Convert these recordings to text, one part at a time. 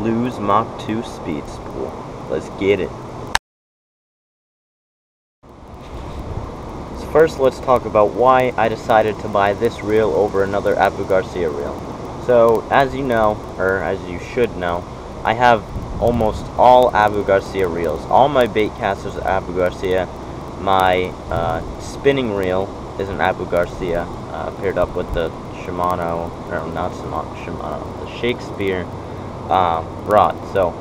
Lews Mach 2 Speed Spool. Let's get it. So first, let's talk about why I decided to buy this reel over another Abu Garcia reel. So, as you know, or as you should know, I have almost all Abu Garcia reels. All my Baitcasters are Abu Garcia. My spinning reel is an Abu Garcia, paired up with the Shimano, or not Shimano, the Shakespeare rod. So,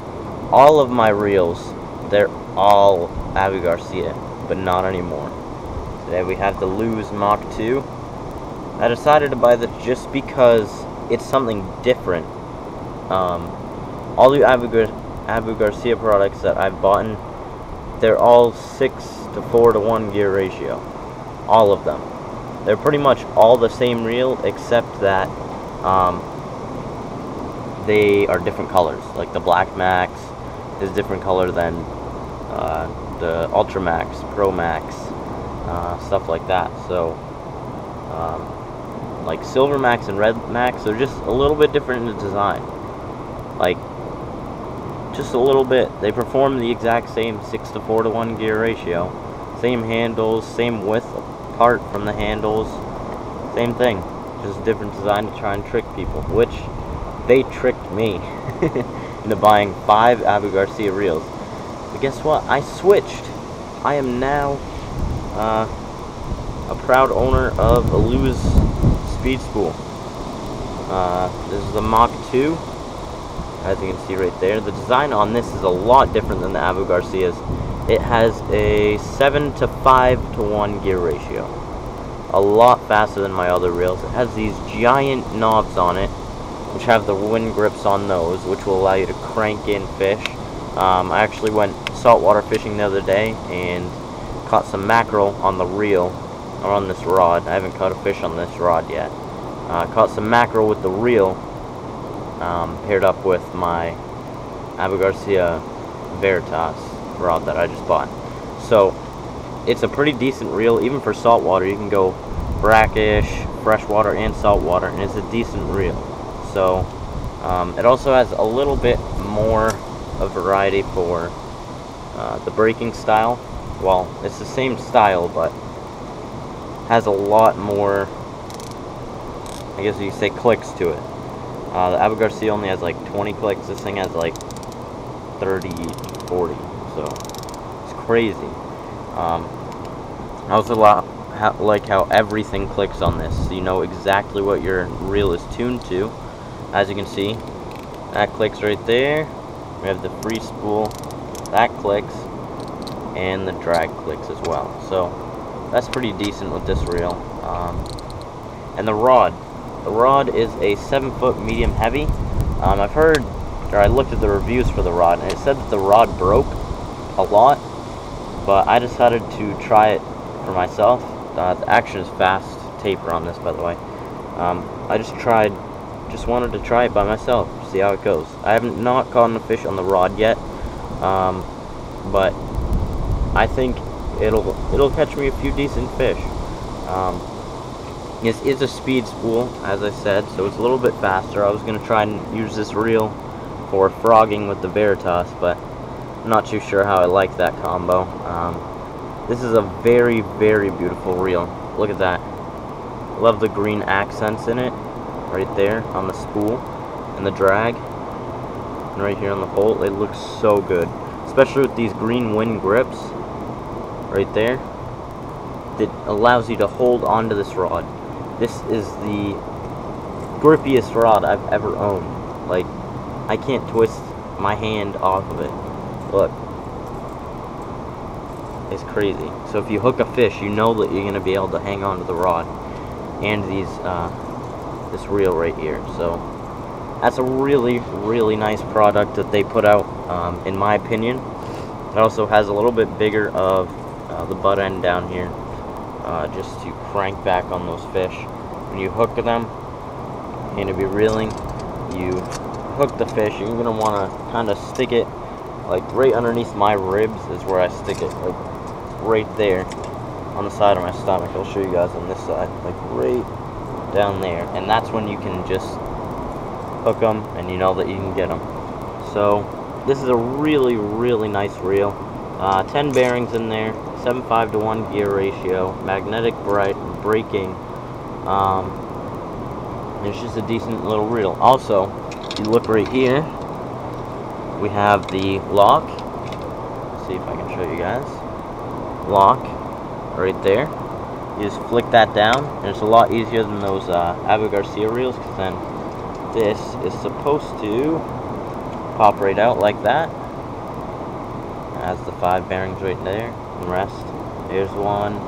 all of my reels, they're all Abu Garcia, but not anymore. Today we have the Lews Mach 2. I decided to buy this just because it's something different. All the Abu Garcia products that I've bought, they're all 6 to 4 to 1 gear ratio. All of them. They're pretty much all the same reel, except that they are different colors. Like the Black Max is different color than the Ultra Max, Pro Max, stuff like that. So, like Silver Max and Red Max, they're just a little bit different in the design. Like, just a little bit. They perform the exact same 6 to 4 to 1 gear ratio. Same handles, same width apart from the handles. Same thing. Just different design to try and trick people. Which, they tricked me into buying 5 Abu Garcia reels. But guess what? I switched. I am now a proud owner of a Lews Speed Spool. This is the Mach 2. As you can see right there, the design on this is a lot different than the Abu Garcias. It has a 7 to 5 to 1 gear ratio. A lot faster than my other reels. It has these giant knobs on it, which have the wind grips on those, which will allow you to crank in fish. I actually went saltwater fishing the other day and caught some mackerel on the reel, or on this rod. I haven't caught a fish on this rod yet. Caught some mackerel with the reel, paired up with my Abu Garcia Veritas rod that I just bought. So, it's a pretty decent reel, even for saltwater. You can go brackish, freshwater, and saltwater, and it's a decent reel. So, it also has a little bit more of variety for the braking style. Well, it's the same style, but has a lot more, I guess you could say, clicks to it. The Abu Garcia only has like 20 clicks. This thing has like 30, 40. So it's crazy. I also like how everything clicks on this. So you know exactly what your reel is tuned to. As you can see, that clicks right there. We have the free spool. That clicks. And the drag clicks as well. So that's pretty decent with this reel. And the rod. The rod is a 7-foot medium heavy. I've heard, or I looked at the reviews for the rod, and it said that the rod broke a lot, but I decided to try it for myself. The action is fast taper on this, by the way. I just wanted to try it by myself, see how it goes. I haven't not caught a fish on the rod yet, but I think it'll catch me a few decent fish. This is a speed spool, as I said, so it's a little bit faster. I was going to try and use this reel for frogging with the Veritas, but I'm not too sure how I like that combo. This is a very, very beautiful reel. Look at that. Love the green accents in it, right there on the spool, and the drag, and right here on the pole. They look so good, especially with these green wind grips right there. That allows you to hold onto this rod. This is the grippiest rod I've ever owned. Like, I can't twist my hand off of it. Look. It's crazy. So if you hook a fish, you know that you're going to be able to hang on to the rod. And these, this reel right here. So, that's a really, really nice product that they put out, in my opinion. It also has a little bit bigger of the butt end down here. Just to crank back on those fish. When you hook them, and to be reeling, you hook the fish, you're going to want to kind of stick it, like right underneath my ribs is where I stick it, like right there on the side of my stomach. I'll show you guys on this side, like right down there, and that's when you can just hook them, and you know that you can get them. So this is a really, really nice reel. 10 bearings in there, 7.5 to 1 gear ratio, magnetic braking. It's just a decent little reel. Also, if you look right here, we have the lock. Let's see if I can show you guys. Lock, right there. You just flick that down, and it's a lot easier than those Abu Garcia reels, because then this is supposed to pop right out like that. Has the 5 bearings right there, and rest. There's one.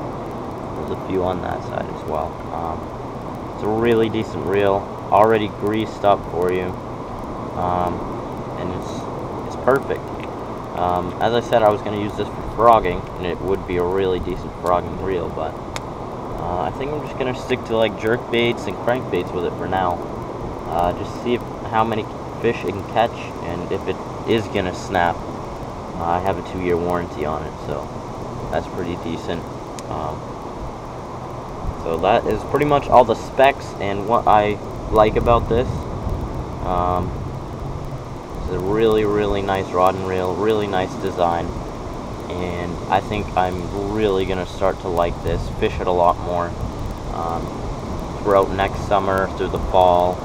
There's a few on that side as well. It's a really decent reel, already greased up for you, and it's perfect. As I said, I was going to use this for frogging, and it would be a really decent frogging reel, but I think I'm just going to stick to like jerk baits and crankbaits with it for now. Just see how many fish it can catch, and if it is going to snap. I have a 2-year warranty on it, so that's pretty decent. So that is pretty much all the specs and what I like about this. It's a really, really nice rod and reel, really nice design, and I think I'm really going to start to like this, fish it a lot more throughout next summer, through the fall.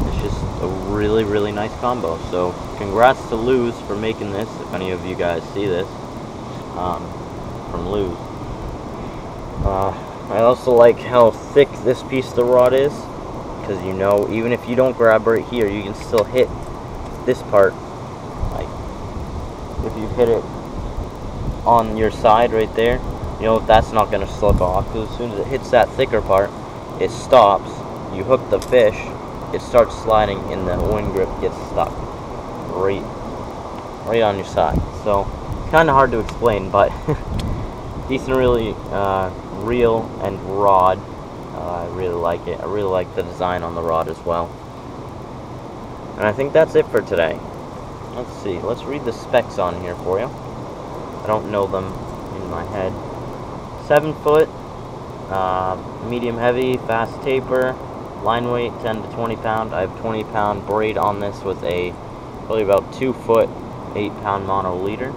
It's just a really, really nice combo. So congrats to Lews for making this, if any of you guys see this from Lews. I also like how thick this piece of the rod is, because you know, even if you don't grab right here, you can still hit this part. Like, if you hit it on your side right there, you know that's not going to slip off, because as soon as it hits that thicker part, it stops. You hook the fish, it starts sliding, and the wind grip gets stuck right on your side. So kind of hard to explain, but decent, really reel and rod. I really like it. I really like the design on the rod as well. And I think that's it for today. Let's see. Let's read the specs on here for you. I don't know them in my head. 7 foot, medium heavy, fast taper, line weight 10 to 20 pound. I have 20 pound braid on this with a probably about 2 foot, 8 pound mono leader.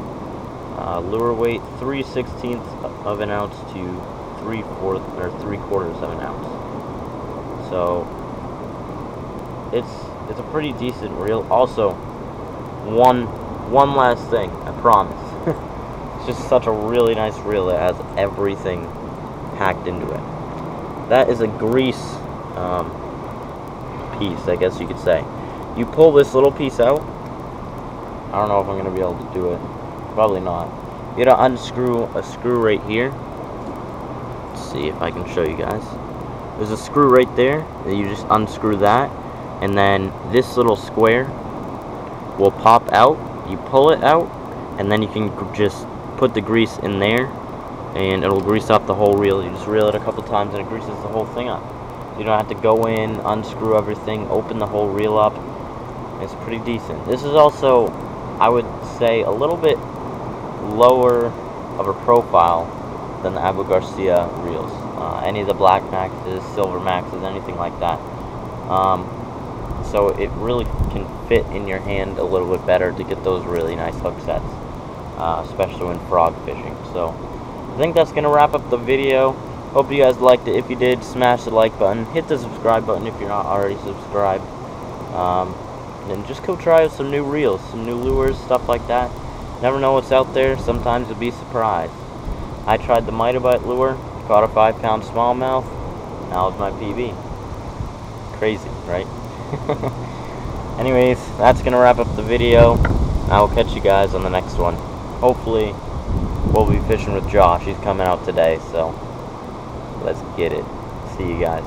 Lure weight 3/16 of an ounce to 3/4 or 3/4 of an ounce. So it's a pretty decent reel. Also, one last thing, I promise. It's just such a really nice reel that has everything packed into it. That is a grease piece, I guess you could say. You pull this little piece out. I don't know if I'm going to be able to do it. Probably not. You gotta unscrew a screw right here. Let's see if I can show you guys. There's a screw right there. You just unscrew that, and then this little square will pop out. You pull it out, and then you can just put the grease in there, and it'll grease up the whole reel. You just reel it a couple times, and it greases the whole thing up. You don't have to go in, unscrew everything, open the whole reel up. It's pretty decent. This is also, I would say, a little bit lower of a profile than the Abu Garcia reels. Any of the black maxes, silver maxes, anything like that. So it really can fit in your hand a little bit better to get those really nice hook sets, especially when frog fishing. So I think that's going to wrap up the video. Hope you guys liked it. If you did, smash the like button, hit the subscribe button if you're not already subscribed. And just go try out some new reels, some new lures, stuff like that. Never know what's out there. Sometimes you'll be surprised. I tried the Mitabite lure, caught a 5 pound smallmouth. Now it's my PB. Crazy, right? Anyways, that's going to wrap up the video. I will catch you guys on the next one. Hopefully, we'll be fishing with Josh. He's coming out today, so let's get it. See you guys.